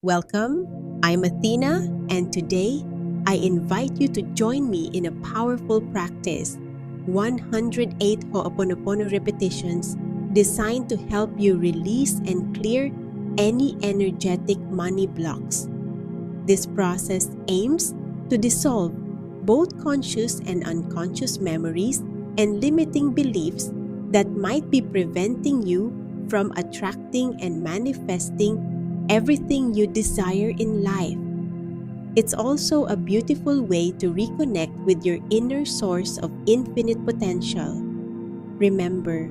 Welcome, I'm Athena, and today I invite you to join me in a powerful practice 108 Ho'oponopono repetitions designed to help you release and clear any energetic money blocks. This process aims to dissolve both conscious and unconscious memories and limiting beliefs that might be preventing you from attracting and manifesting everything you desire in life. It's also a beautiful way to reconnect with your inner source of infinite potential. Remember,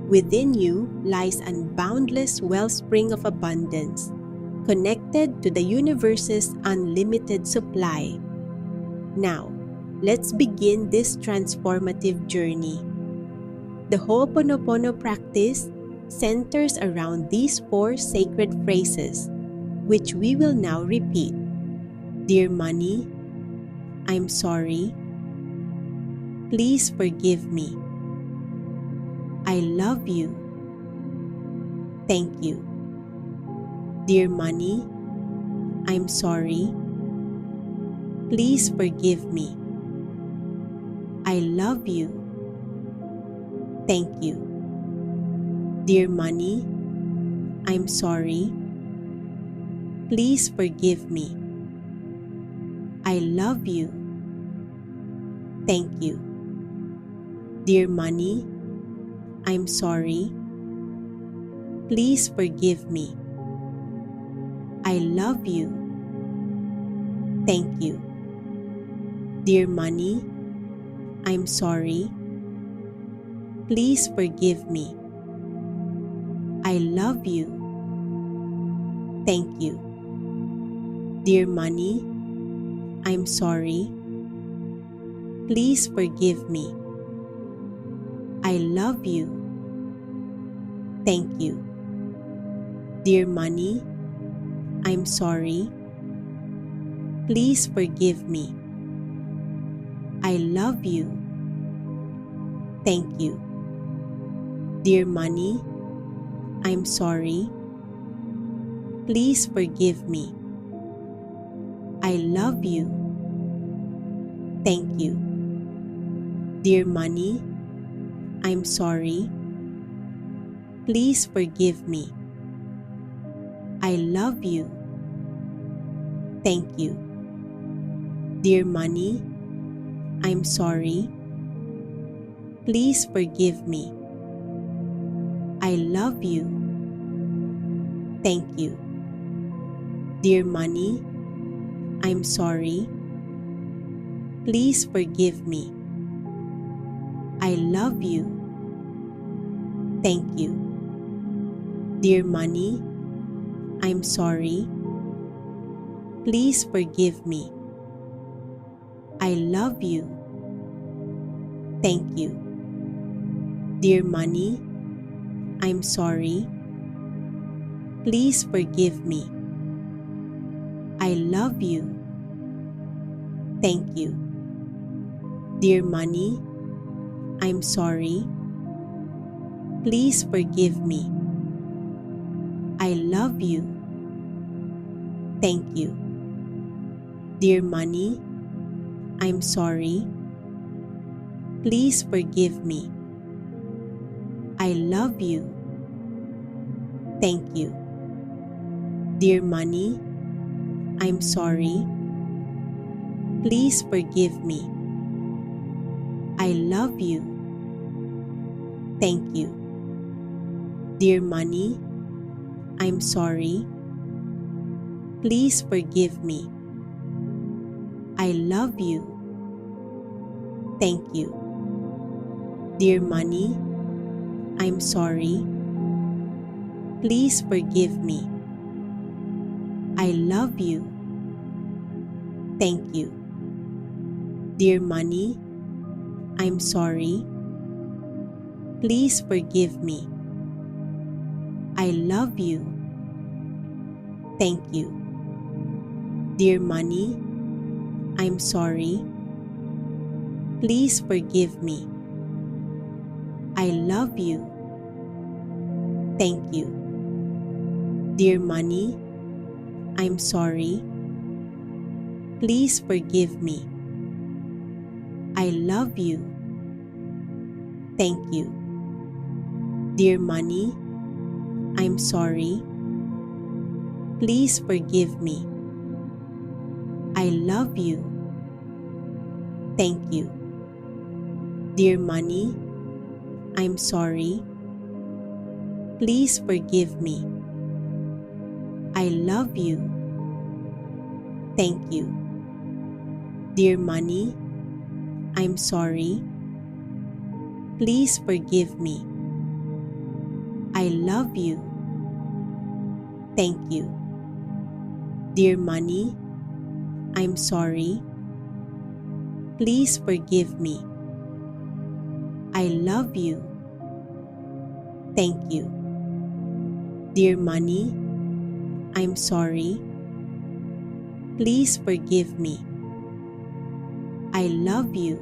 within you lies a boundless wellspring of abundance, connected to the universe's unlimited supply. Now, let's begin this transformative journey. The Ho'oponopono practice centers around these four sacred phrases, which we will now repeat. Dear money, I'm sorry. Please forgive me. I love you. Thank you. Dear money, I'm sorry. Please forgive me. I love you. Thank you. Dear money, I'm sorry. Please forgive me. I love you. Thank you. Dear money, I'm sorry. Please forgive me. I love you. Thank you. Dear money, I'm sorry. Please forgive me. I love you. Thank you. Dear money, I'm sorry. Please forgive me. I love you. Thank you. Dear money, I'm sorry. Please forgive me. I love you. Thank you. Dear money, I'm sorry. Please forgive me. I love you. Thank you. Dear money, I'm sorry. Please forgive me. I love you. Thank you. Dear money, I'm sorry. Please forgive me. I love you. Thank you. Dear money, I'm sorry. Please forgive me. I love you. Thank you. Dear money, I'm sorry. Please forgive me. I love you. Thank you. Dear money, I'm sorry. Please forgive me. I love you. Thank you. Dear money, I'm sorry. Please forgive me. I love you. Thank you. Dear money, I'm sorry. Please forgive me. I love you. Thank you. Dear money, I'm sorry. Please forgive me. I love you. Thank you. Dear money, I'm sorry. Please forgive me. I love you. Thank you. Dear money, I'm sorry. Please forgive me. I love you. Thank you. Dear money, I'm sorry. Please forgive me. I love you. Thank you. Dear money, I'm sorry. Please forgive me. I love you. Thank you. Dear money, I'm sorry. Please forgive me. I love you. Thank you. Dear money, I'm sorry. Please forgive me. I love you. Thank you. Dear money, I'm sorry. Please forgive me. I love you. Thank you. Dear money, I'm sorry. Please forgive me. I love you. Thank you. Dear money, I'm sorry. Please forgive me. I love you. Thank you. Dear money, I'm sorry. Please forgive me. I love you.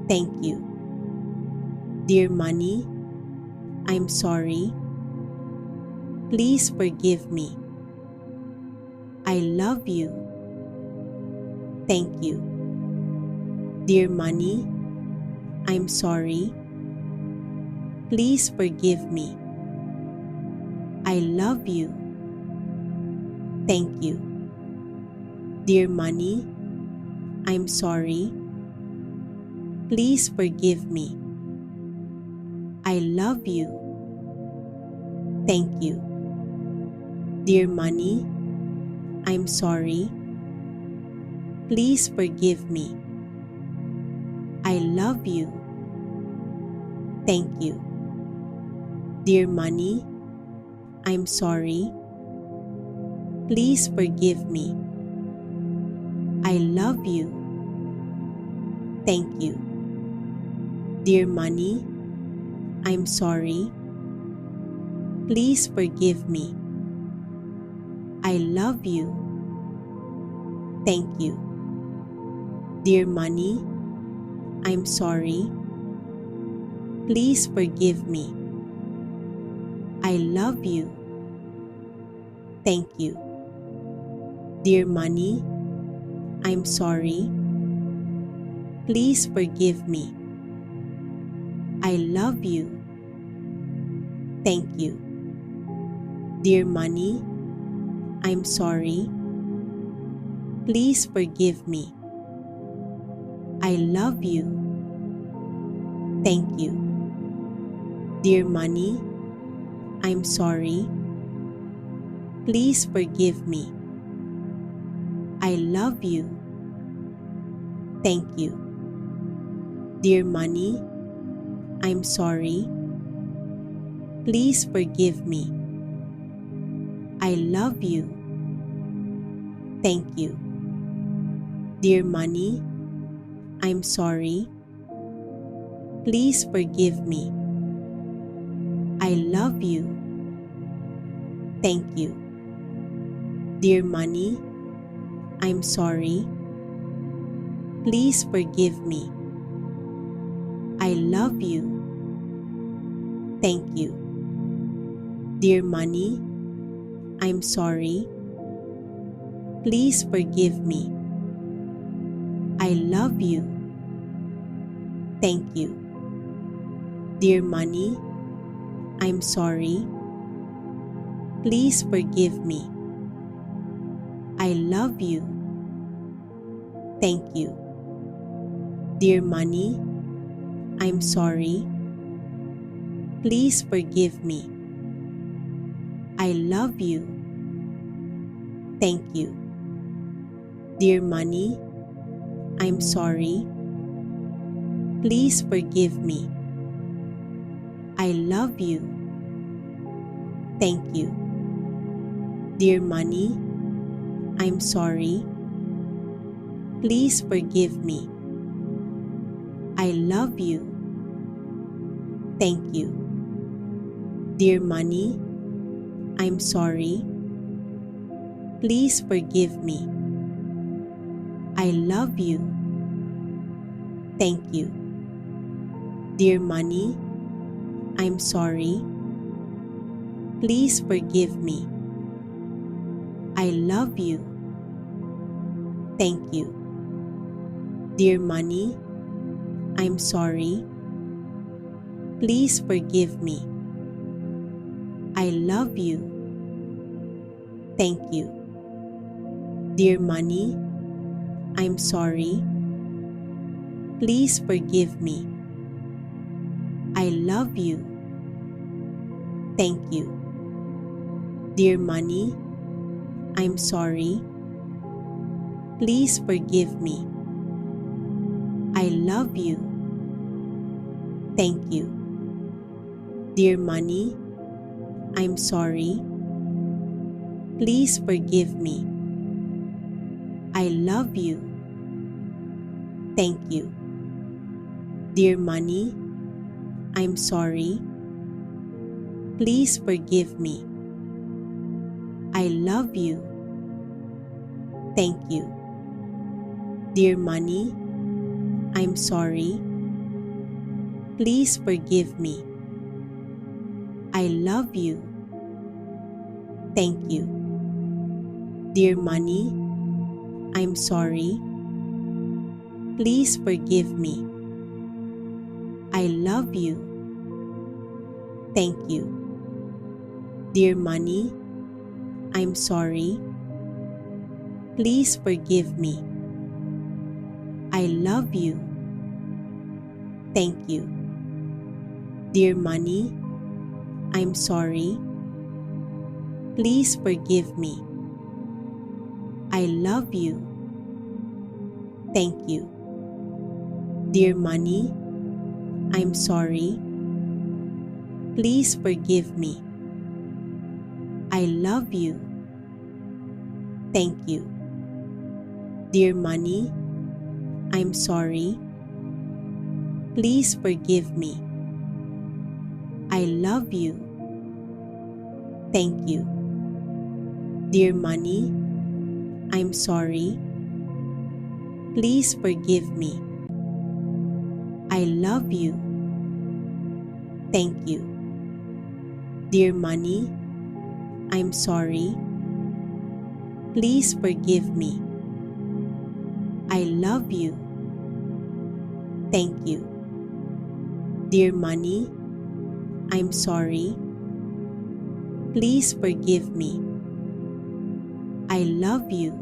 Thank you. Dear money, I'm sorry. Please forgive me. I love you. Thank you. Dear money, I'm sorry. Please forgive me. I love you. Thank you. Dear money, I'm sorry. Please forgive me. I love you. Thank you. Dear money, I'm sorry. Please forgive me. I love you. Thank you. Dear money, I'm sorry. Please forgive me. I love you. Thank you. Dear money, I'm sorry. Please forgive me. I love you. Thank you. Dear money, I'm sorry. Please forgive me. I love you. Thank you. Dear money, I'm sorry. Please forgive me. I love you. Thank you. Dear money, I'm sorry. Please forgive me. I love you. Thank you. Dear money, I'm sorry. Please forgive me. I love you. Thank you. Dear money, I'm sorry. Please forgive me. I love you. Thank you. Dear money, I'm sorry. Please forgive me. I love you. Thank you. Dear money, I'm sorry. Please forgive me. I love you. Thank you. Dear money, I'm sorry. Please forgive me. I love you. Thank you. Dear money, I'm sorry. Please forgive me. I love you. Thank you. Dear money, I'm sorry. Please forgive me. I love you. Thank you. Dear money, I'm sorry. Please forgive me. I love you. Thank you. Dear money, I'm sorry. Please forgive me. I love you. Thank you. Dear money, I'm sorry. Please forgive me. I love you. Thank you. Dear money, I'm sorry. Please forgive me. I love you. Thank you. Dear money, I'm sorry. Please forgive me. I love you. Thank you. Dear money, I'm sorry. Please forgive me. I love you. Thank you. Dear money, I'm sorry. Please forgive me. I love you. Thank you. Dear money, I'm sorry. Please forgive me. I love you. Thank you. Dear money, I'm sorry. Please forgive me. I love you. Thank you. Dear money, I'm sorry. Please forgive me. I love you. Thank you. Dear money, I'm sorry. Please forgive me. I love you. Thank you. Dear money, I'm sorry. Please forgive me. I love you. Thank you. Dear money, I'm sorry. Please forgive me. I love you. Thank you. Dear money, I'm sorry. Please forgive me. I love you. Thank you. Dear money, I'm sorry. Please forgive me. I love you. Thank you. Dear money, I'm sorry. Please forgive me. I love you. Thank you. Dear money, I'm sorry. Please forgive me. I love you. Thank you. Dear money, I'm sorry. Please forgive me. I love you.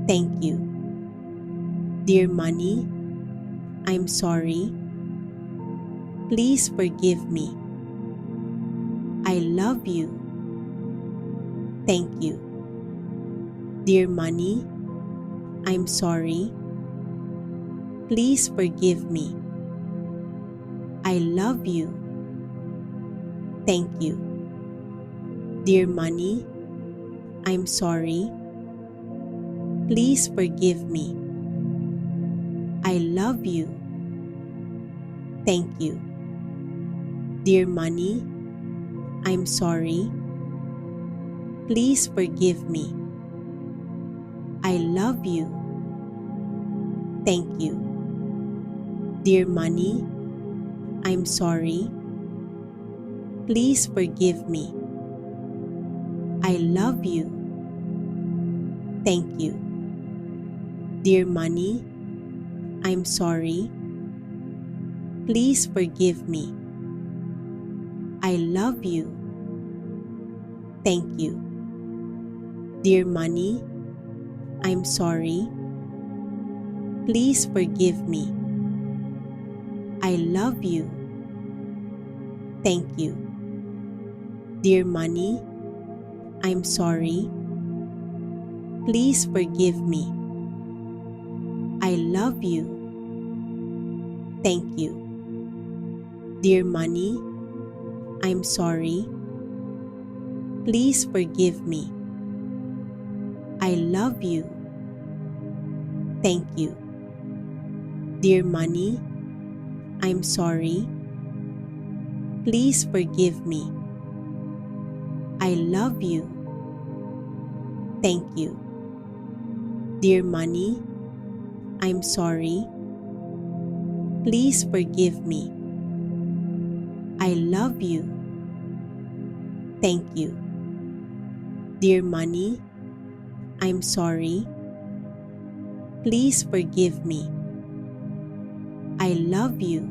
Thank you. Dear money, I'm sorry. Please forgive me. I love you. Thank you. Dear money, I'm sorry. Please forgive me. I love you. Thank you. Dear money, I'm sorry. Please forgive me. I love you. Thank you. Dear money, I'm sorry. Please forgive me. I love you. Thank you. Dear money, I'm sorry. Please forgive me. I love you. Thank you. Dear money, I'm sorry. Please forgive me. I love you. Thank you. Dear money, I'm sorry. Please forgive me. I love you. Thank you. Dear money, I'm sorry. Please forgive me. I love you. Thank you. Dear money, I'm sorry. Please forgive me. I love you. Thank you. Dear money, I'm sorry. Please forgive me. I love you. Thank you. Dear money, I'm sorry. Please forgive me. I love you. Thank you. Dear money, I'm sorry. Please forgive me. I love you.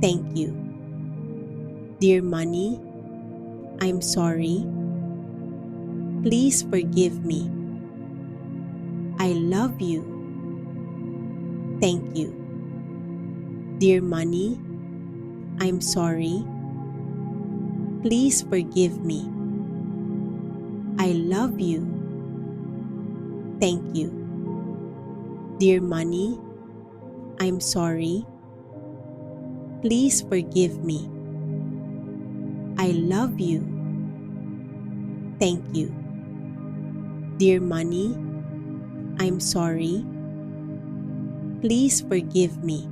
Thank you. Dear money, I'm sorry. Please forgive me. I love you. Thank you. Dear money, I'm sorry. Please forgive me. I love you. Thank you. Dear money, I'm sorry. Please forgive me. I love you. Thank you. Dear money, I'm sorry. Please forgive me.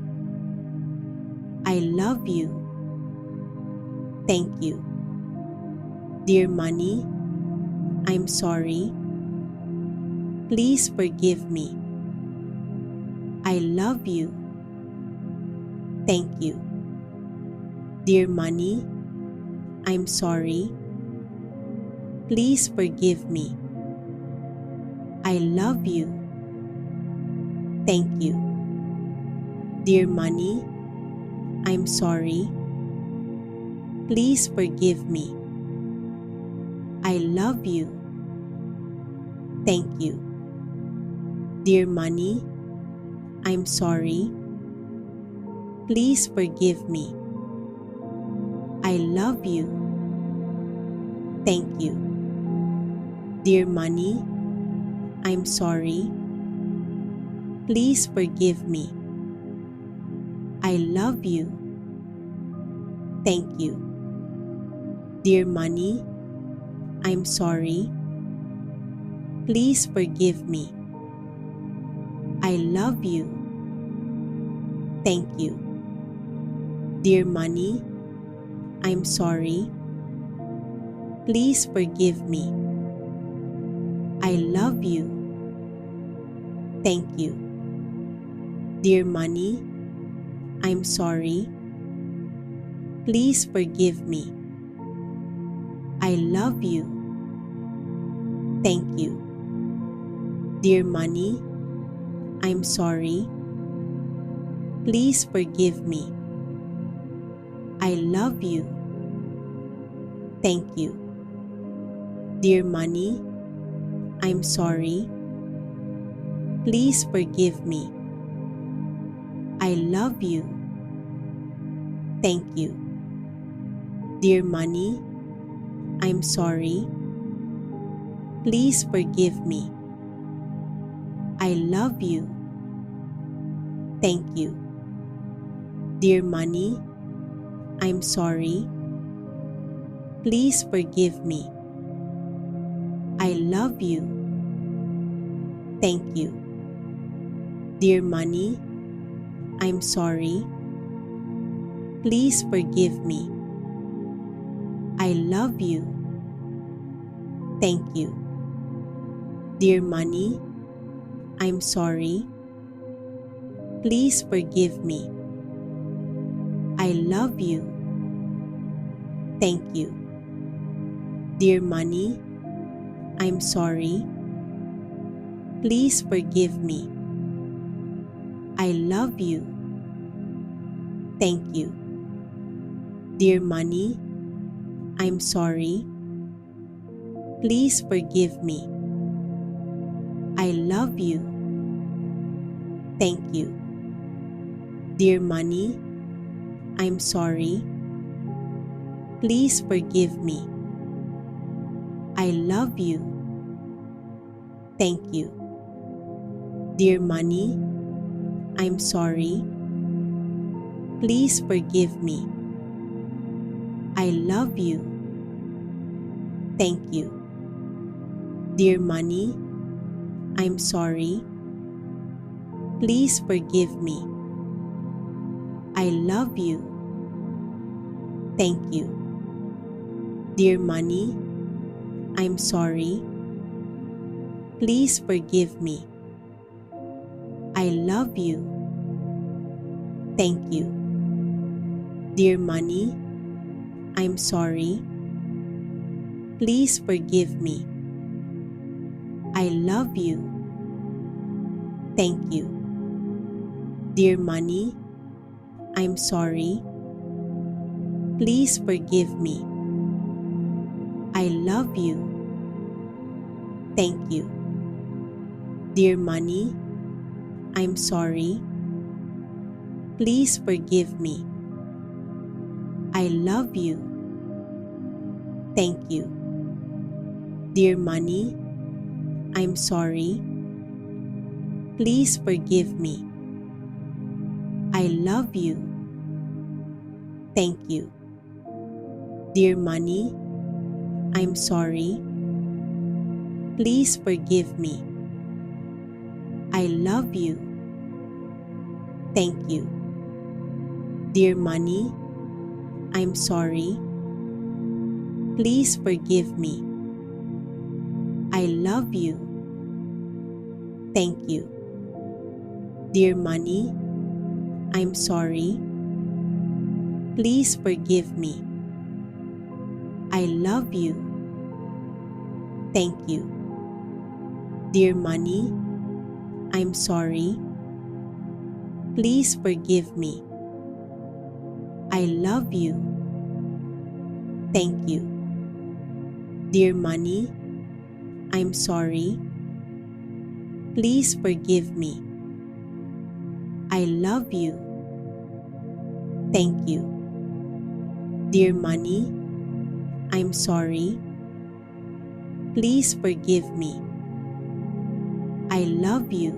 I love you. Thank you. Dear money, I'm sorry. Please forgive me. I love you. Thank you. Dear money, I'm sorry. Please forgive me. I love you. Thank you. Dear money, I'm sorry. Please forgive me. I love you. Thank you. Dear money, I'm sorry. Please forgive me. I love you. Thank you. Dear money, I'm sorry. Please forgive me. I love you. Thank you. Dear money, I'm sorry. Please forgive me. I love you. Thank you. Dear money, I'm sorry. Please forgive me. I love you. Thank you. Dear money, I'm sorry. Please forgive me. I love you. Thank you. Dear money, I'm sorry. Please forgive me. I love you. Thank you. Dear money, I'm sorry. Please forgive me. I love you. Thank you. Dear money, I'm sorry. Please forgive me. I love you. Thank you. Dear money, I'm sorry. Please forgive me. I love you. Thank you. Dear money, I'm sorry. Please forgive me. I love you. Thank you. Dear money, I'm sorry. Please forgive me. I love you. Thank you. Dear money, I'm sorry. Please forgive me. I love you. Thank you. Dear money, I'm sorry. Please forgive me. I love you. Thank you. Dear money, I'm sorry. Please forgive me. I love you. Thank you. Dear money, I'm sorry. Please forgive me. I love you. Thank you. Dear money, I'm sorry. Please forgive me. I love you. Thank you. Dear money, I'm sorry. Please forgive me. I love you. Thank you. Dear money, I'm sorry. Please forgive me. I love you. Thank you. Dear money, I'm sorry. Please forgive me. I love you. Thank you. Dear money, I'm sorry. Please forgive me. I love you. Thank you. Dear money, I'm sorry. Please forgive me. I love you. Thank you. Dear money, I'm sorry. Please forgive me. I love you. Thank you. Dear money, I'm sorry. Please forgive me. I love you. Thank you. Dear money, I'm sorry. Please forgive me. I love you. Thank you. Dear money, I'm sorry. Please forgive me. I love you. Thank you. Dear money, I'm sorry. Please forgive me. I love you. Thank you. Dear money, I'm sorry. Please forgive me. I love you.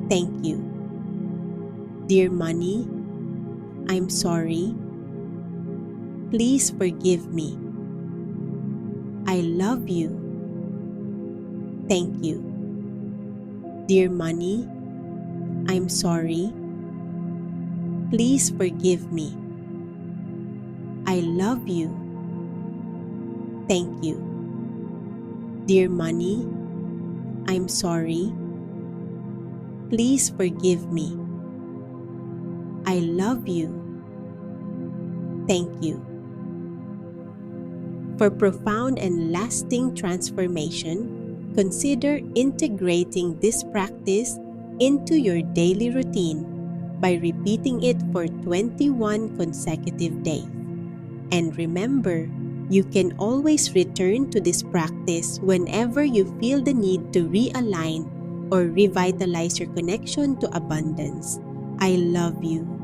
Thank you. Dear money, I'm sorry. Please forgive me. I love you. Thank you. Dear money, I'm sorry. Please forgive me. I love you. Thank you. Dear money, I'm sorry. Please forgive me. I love you. Thank you. For profound and lasting transformation, consider integrating this practice into your daily routine by repeating it for 21 consecutive days. And remember, you can always return to this practice whenever you feel the need to realign or revitalize your connection to abundance. I love you.